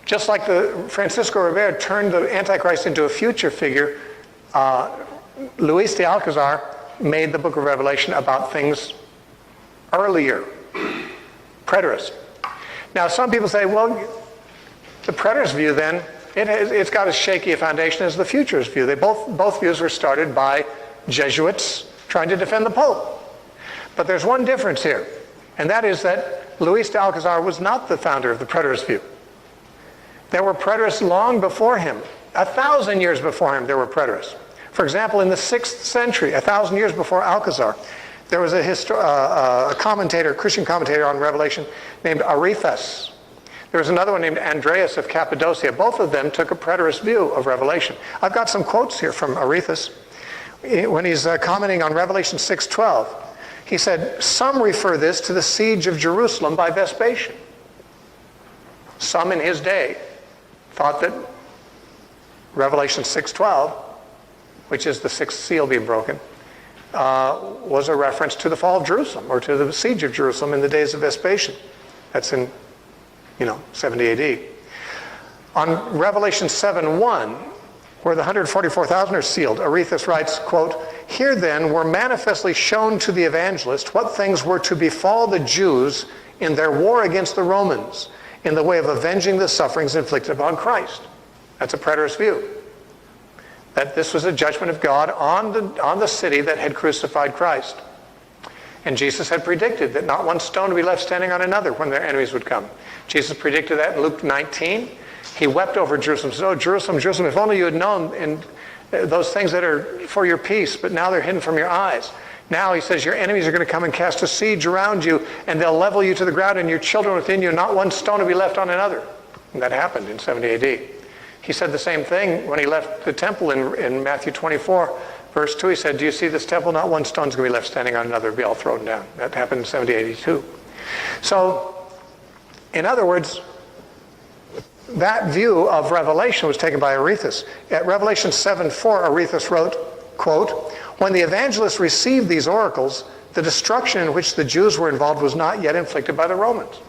just like Francisco Ribera turned the Antichrist into a future figure, Luis de Alcazar made the book of Revelation about things earlier, preterist. Now, some people say, well, the preterist view then, it's got as shaky a foundation as the futurist view. Both views were started by Jesuits trying to defend the Pope. But there's one difference here, and that is that Luis de Alcazar was not the founder of the preterist view. There were preterists long before him. 1,000 years before him, there were preterists. For example, in the 6th century, 1,000 years before Alcazar, there was a commentator, Christian commentator on Revelation named Arethusa. There was another one named Andreas of Cappadocia. Both of them took a preterist view of Revelation. I've got some quotes here from Arethusa. When he's commenting on Revelation 6:12, he said, some refer this to the siege of Jerusalem by Vespasian. Some in his day thought that Revelation 6:12, which is the sixth seal being broken, was a reference to the fall of Jerusalem or to the siege of Jerusalem in the days of Vespasian. That's in 70 AD. On Revelation 7:1, where the 144,000 are sealed, Arethusa writes, quote, here then were manifestly shown to the evangelist what things were to befall the Jews in their war against the Romans in the way of avenging the sufferings inflicted upon Christ. That's a preterist view. That this was a judgment of God on the city that had crucified Christ. And Jesus had predicted that not one stone would be left standing on another when their enemies would come. Jesus predicted that in Luke 19. He wept over Jerusalem. So, Jerusalem, Jerusalem, if only you had known and those things that are for your peace, but now they're hidden from your eyes. Now, he says, your enemies are going to come and cast a siege around you, and they'll level you to the ground, and your children within you, not one stone will be left on another. And that happened in 70 AD. He said the same thing when he left the temple in Matthew 24, verse 2. He said, do you see this temple? Not one stone's going to be left standing on another. It'll be all thrown down. That happened in 70 AD too. So, in other words, that view of Revelation was taken by Arethusa. At Revelation 7:4, Arethusa wrote, quote, when the evangelists received these oracles, the destruction in which the Jews were involved was not yet inflicted by the Romans.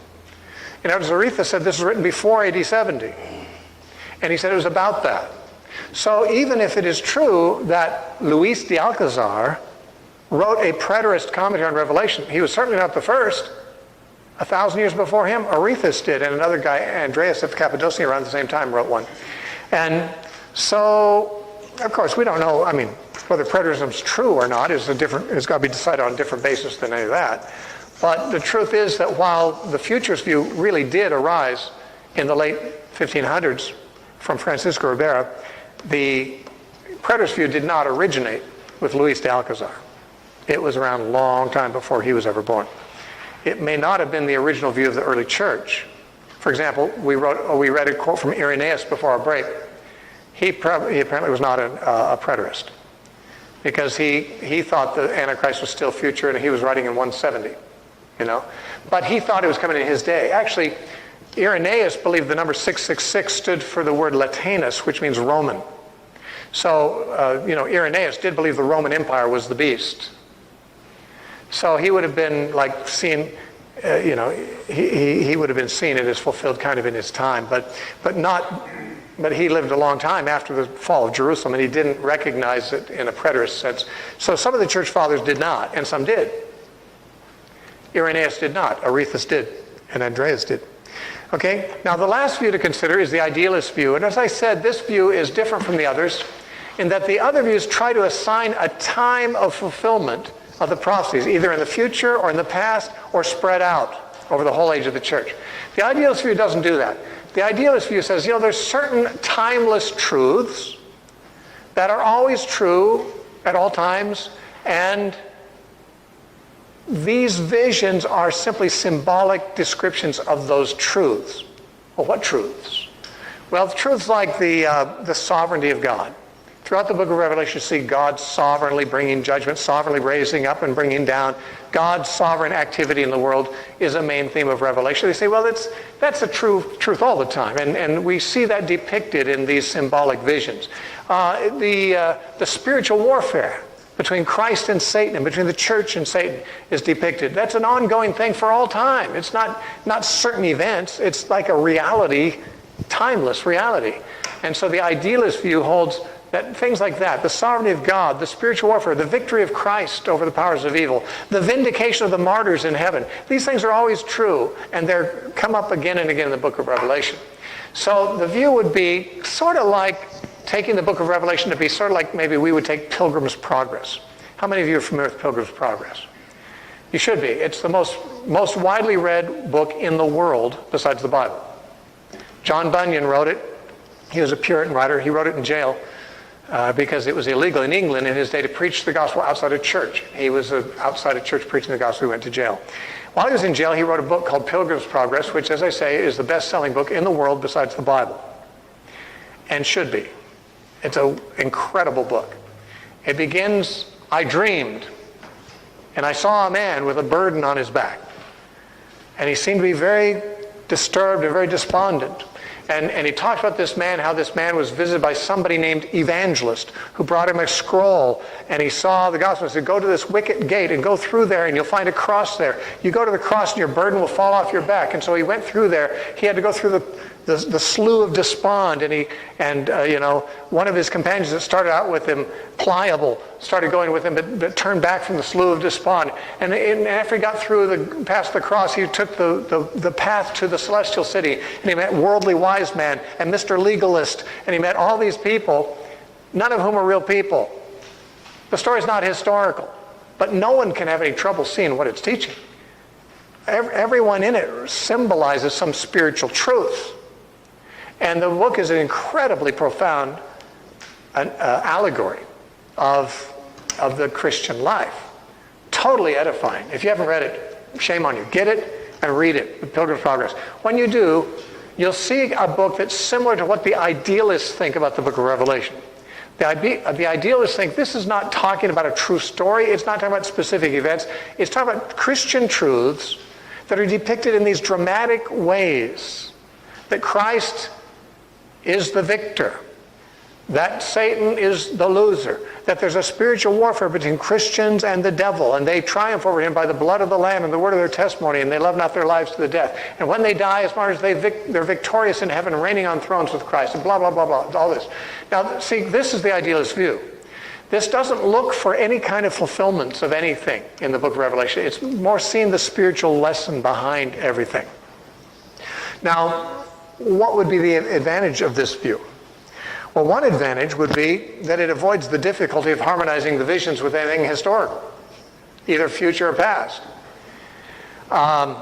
In other words, Arethusa said this was written before AD 70. And he said it was about that. So even if it is true that Luis de Alcazar wrote a preterist commentary on Revelation, he was certainly not the first. 1,000 years before him, Arethusa did, and another guy, Andreas of Cappadocia, around the same time wrote one. And so, of course, we don't know, whether preterism is true or not it's got to be decided on a different basis than any of that. But the truth is that while the futurist view really did arise in the late 1500s from Francisco Ribera, the preterist view did not originate with Luis de Alcazar. It was around a long time before he was ever born. It may not have been the original view of the early church. For example, we read a quote from Irenaeus before our break. He apparently was not a preterist because he thought the Antichrist was still future and he was writing in 170, But he thought it was coming in his day. Actually, Irenaeus believed the number 666 stood for the word Latinus, which means Roman. So, Irenaeus did believe the Roman Empire was the beast. So he would have been like seen, he would have been seeing it as fulfilled kind of in his time, but he lived a long time after the fall of Jerusalem, and he didn't recognize it in a preterist sense. So some of the church fathers did not, and some did. Irenaeus did not. Arethusa did, and Andreas did. Okay, now the last view to consider is the idealist view, and as I said, this view is different from the others in that the other views try to assign a time of fulfillment of the prophecies, either in the future or in the past or spread out over the whole age of the church. The idealist view doesn't do that. The idealist view says, there's certain timeless truths that are always true at all times, and these visions are simply symbolic descriptions of those truths. Well, what truths? Well, truths like the sovereignty of God. Throughout the book of Revelation, you see God sovereignly bringing judgment, sovereignly raising up and bringing down. God's sovereign activity in the world is a main theme of Revelation. They say, well, that's a truth all the time. And we see that depicted in these symbolic visions. The spiritual warfare between Christ and Satan and between the church and Satan is depicted. That's an ongoing thing for all time. It's not certain events. It's like a reality, timeless reality. And so the idealist view holds that things like that, the sovereignty of God, the spiritual warfare, the victory of Christ over the powers of evil, the vindication of the martyrs in heaven, these things are always true, and they're come up again and again in the book of Revelation. So the view would be sort of like taking the book of Revelation to be sort of like maybe we would take Pilgrim's Progress. How many of you are familiar with Pilgrim's Progress? You should be. It's the most widely read book in the world besides the Bible. John Bunyan wrote it. He was a Puritan writer. He wrote it in jail. Because it was illegal in England in his day to preach the gospel outside of church. He was outside of church preaching the gospel. He went to jail. While he was in jail, he wrote a book called Pilgrim's Progress, which, as I say, is the best-selling book in the world besides the Bible. And should be. It's an incredible book. It begins, I dreamed, and I saw a man with a burden on his back. And he seemed to be very disturbed and very despondent. And he talked about this man, how this man was visited by somebody named Evangelist, who brought him a scroll, and he saw the gospel. He said, go to this wicket gate and go through there, and you'll find a cross there. You go to the cross and your burden will fall off your back. And so he went through there. He had to go through the slough of despond, and one of his companions that started out with him, Pliable, started going with him, but turned back from the slough of despond. And after he got through past the cross, he took the path to the celestial city, and he met Worldly Wise Man and Mr. Legalist, and he met all these people, none of whom are real people. The story's not historical, but no one can have any trouble seeing what it's teaching. Everyone in it symbolizes some spiritual truth. And the book is an incredibly profound allegory of the Christian life. Totally edifying. If you haven't read it, shame on you. Get it and read it, The Pilgrim's Progress. When you do, you'll see a book that's similar to what the idealists think about the book of Revelation. The idealists think this is not talking about a true story. It's not talking about specific events. It's talking about Christian truths that are depicted in these dramatic ways. That Christ is the victor, that Satan is the loser, that there's a spiritual warfare between Christians and the devil, and they triumph over him by the blood of the Lamb and the word of their testimony, and they love not their lives to the death. And when they die, as far as they're victorious in heaven, reigning on thrones with Christ, and blah, blah, blah, blah, all this. Now, see, this is the idealist view. This doesn't look for any kind of fulfillments of anything in the book of Revelation. It's more seeing the spiritual lesson behind everything. Now, what would be the advantage of this view? Well, one advantage would be that it avoids the difficulty of harmonizing the visions with anything historical, either future or past. And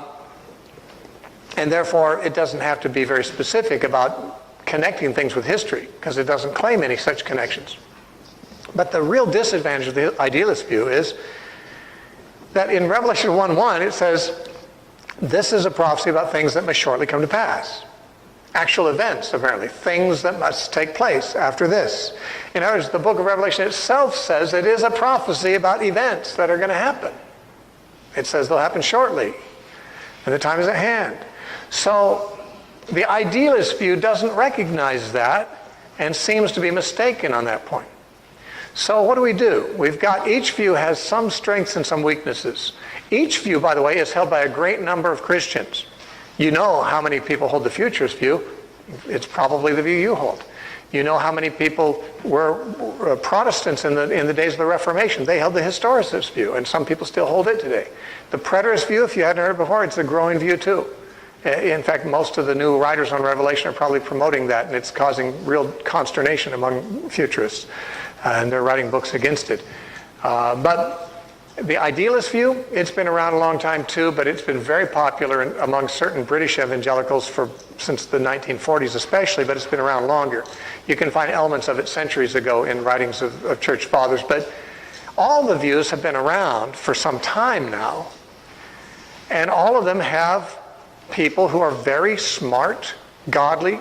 therefore, it doesn't have to be very specific about connecting things with history, because it doesn't claim any such connections. But the real disadvantage of the idealist view is that in Revelation 1:1, it says, this is a prophecy about things that must shortly come to pass. Actual events, apparently, things that must take place after this. In other words, the book of Revelation itself says it is a prophecy about events that are going to happen. It says they'll happen shortly, and the time is at hand. So the idealist view doesn't recognize that and seems to be mistaken on that point. So what do? We've got, each view has some strengths and some weaknesses. Each view, by the way, is held by a great number of Christians. You know how many people hold the futurist view. It's probably the view you hold. You know how many people were Protestants in the days of the Reformation. They held the historicist view, and some people still hold it today. The preterist view, if you hadn't heard it before, it's a growing view too. In fact, most of the new writers on Revelation are probably promoting that, and it's causing real consternation among futurists, and they're writing books against it. But The idealist view, it's been around a long time too, but it's been very popular among certain British evangelicals since the 1940s especially, but it's been around longer. You can find elements of it centuries ago in writings of church fathers, but all the views have been around for some time now, and all of them have people who are very smart, godly,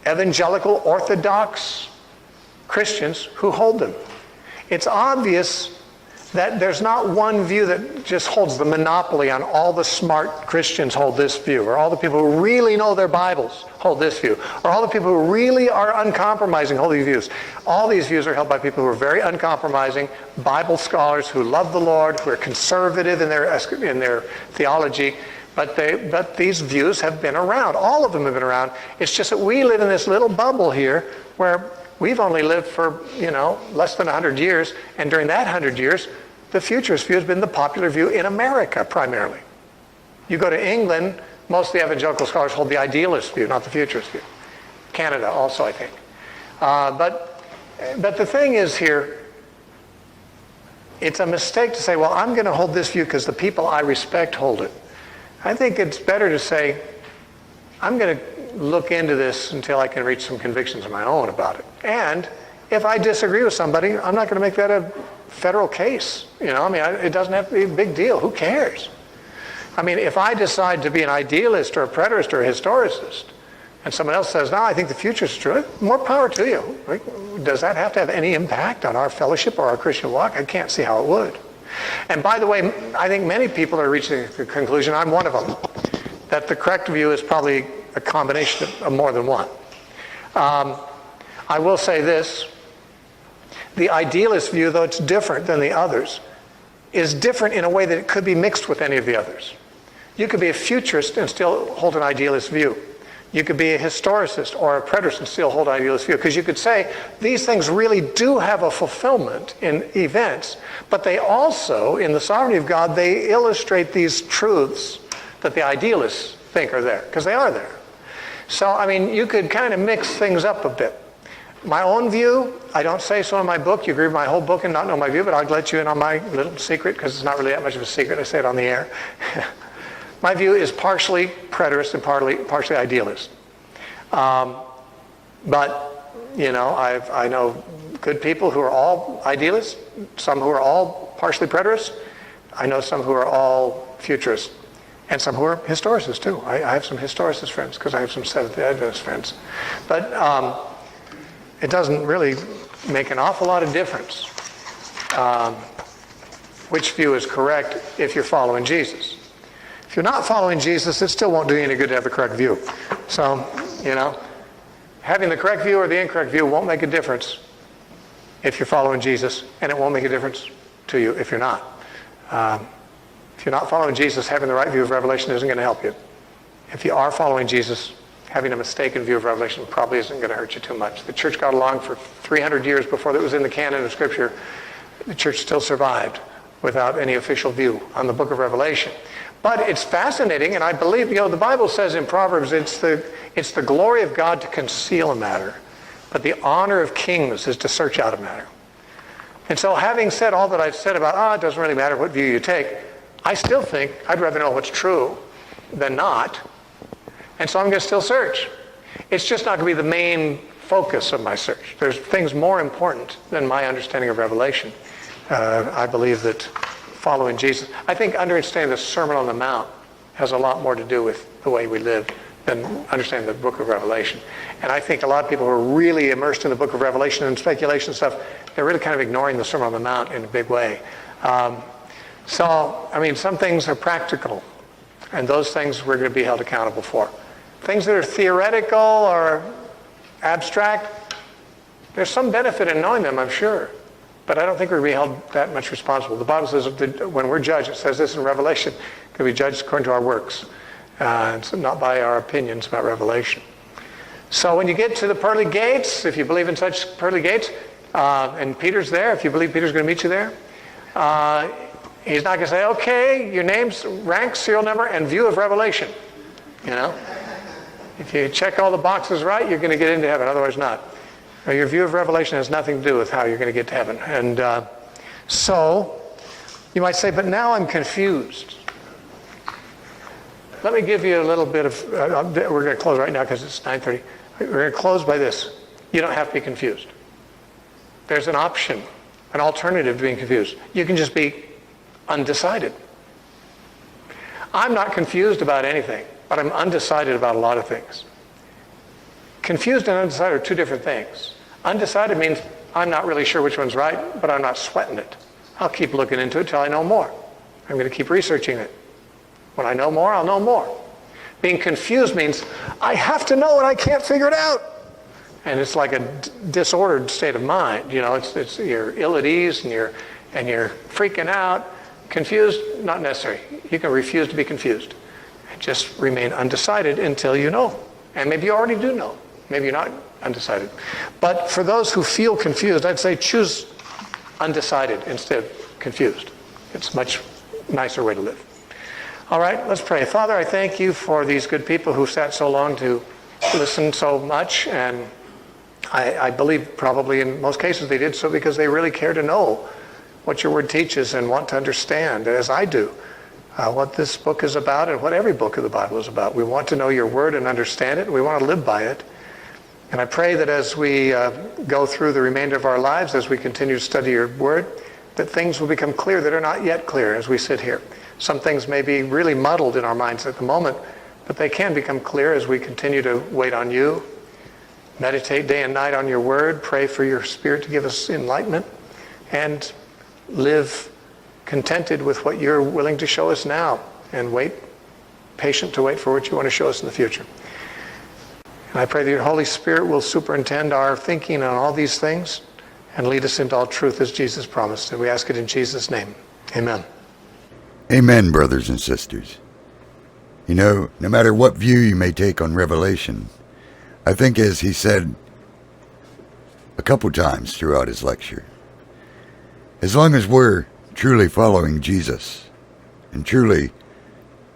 evangelical, orthodox Christians who hold them. It's obvious that there's not one view that just holds the monopoly on all the smart Christians hold this view, or all the people who really know their Bibles hold this view, or all the people who really are uncompromising hold these views. All these views are held by people who are very uncompromising, Bible scholars who love the Lord, who are conservative in their theology, but these views have been around. All of them have been around. It's just that we live in this little bubble here where we've only lived for, less than 100 years, and during that 100 years, the futurist view has been the popular view in America primarily. You go to England, most of the evangelical scholars hold the idealist view, not the futurist view. Canada also, I think. But the thing is here, it's a mistake to say, well, I'm going to hold this view because the people I respect hold it. I think it's better to say, I'm going to look into this until I can reach some convictions of my own about it. And if I disagree with somebody, I'm not going to make that a federal case. It doesn't have to be a big deal. Who cares? If I decide to be an idealist or a preterist or a historicist, and someone else says, no, I think the future is true, more power to you. Does that have to have any impact on our fellowship or our Christian walk? I can't see how it would. And by the way, I think many people are reaching the conclusion, I'm one of them, that the correct view is probably a combination of more than one. I will say this, the idealist view, though it's different than the others, is different in a way that it could be mixed with any of the others. You could be a futurist and still hold an idealist view. You could be a historicist or a preterist and still hold an idealist view, because you could say these things really do have a fulfillment in events, but they also, in the sovereignty of God, they illustrate these truths that the idealists think are there, because they are there. So, you could kind of mix things up a bit. My own view, I don't say so in my book. You agree with my whole book and not know my view, but I'll let you in on my little secret, because it's not really that much of a secret. I say it on the air. My view is partially preterist and partially idealist. But, I know good people who are all idealists, some who are all partially preterists. I know some who are all futurists, and some who are historicists too. I have some historicist friends because I have some Seventh-day Adventist friends. But it doesn't really make an awful lot of difference which view is correct if you're following Jesus. If you're not following Jesus, it still won't do you any good to have the correct view. So, having the correct view or the incorrect view won't make a difference if you're following Jesus, and it won't make a difference to you if you're not. If you're not following Jesus, having the right view of Revelation isn't going to help you. If you are following Jesus, having a mistaken view of Revelation probably isn't going to hurt you too much. The church got along for 300 years before it was in the canon of Scripture. The church still survived without any official view on the book of Revelation. But it's fascinating, and I believe, the Bible says in Proverbs, it's the glory of God to conceal a matter, but the honor of kings is to search out a matter. And so having said all that I've said about, it doesn't really matter what view you take, I still think I'd rather know what's true than not. And so I'm going to still search. It's just not going to be the main focus of my search. There's things more important than my understanding of Revelation. I believe that following Jesus, I think understanding the Sermon on the Mount has a lot more to do with the way we live than understanding the book of Revelation. And I think a lot of people who are really immersed in the book of Revelation and speculation stuff, they're really kind of ignoring the Sermon on the Mount in a big way. Some things are practical, and those things we're going to be held accountable for. Things that are theoretical or abstract, there's some benefit in knowing them, I'm sure. But I don't think we're going to be held that much responsible. The Bible says that when we're judged, it says this in Revelation, can be judged according to our works, and so not by our opinions about Revelation. So when you get to the pearly gates, if you believe in such pearly gates, and Peter's there, if you believe Peter's going to meet you there, he's not going to say, okay, your name's rank, serial number, and view of Revelation. If you check all the boxes right, you're going to get into heaven, otherwise not. Your view of Revelation has nothing to do with how you're going to get to heaven. And so You might say, but now I'm confused. Let me give you a little bit of, we're going to close right now because it's 9:30. We're going to close by this. You don't have to be confused. There's an option, an alternative to being confused. You can just be undecided. I'm not confused about anything, but I'm undecided about a lot of things. Confused and undecided are two different things. Undecided means I'm not really sure which one's right, but I'm not sweating it. I'll keep looking into it till I know more. I'm going to keep researching it. When I know more, I'll know more. Being confused means I have to know it, I can't figure it out. And it's like a disordered state of mind. You know, it's you're ill at ease and you're freaking out. Confused, not necessary. You can refuse to be confused. Just remain undecided until you know. And maybe you already do know. Maybe you're not undecided. But for those who feel confused, I'd say choose undecided instead of confused. It's a much nicer way to live. All right, let's pray. Father, I thank you for these good people who sat so long to listen so much. And I believe probably in most cases they did so because they really care to know what your word teaches and want to understand, as I do, what this book is about and what every book of the Bible is about. We want to know your word and understand it. We want to live by it. And I pray that as we go through the remainder of our lives, as we continue to study your word, that things will become clear that are not yet clear as we sit here. Some things may be really muddled in our minds at the moment, but they can become clear as we continue to wait on you, meditate day and night on your word, pray for your Spirit to give us enlightenment, and live contented with what you're willing to show us now, and patient to wait for what you want to show us in the future. And I pray that your Holy Spirit will superintend our thinking on all these things and lead us into all truth as Jesus promised. And we ask it in Jesus' name. Amen. Amen, brothers and sisters. You know, no matter what view you may take on Revelation, I think as he said a couple times throughout his lecture, as long as we're truly following Jesus and truly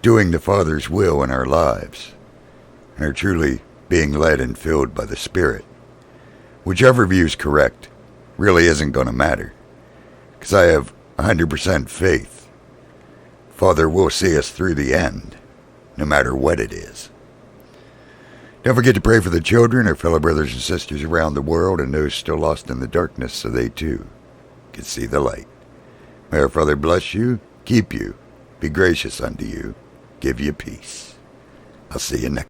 doing the Father's will in our lives and are truly being led and filled by the Spirit, whichever view is correct really isn't going to matter, because I have 100% faith Father will see us through the end, no matter what it is. Don't forget to pray for the children, our fellow brothers and sisters around the world, and those still lost in the darkness so they too can see the light. May our Father bless you, keep you, be gracious unto you, give you peace. I'll see you next.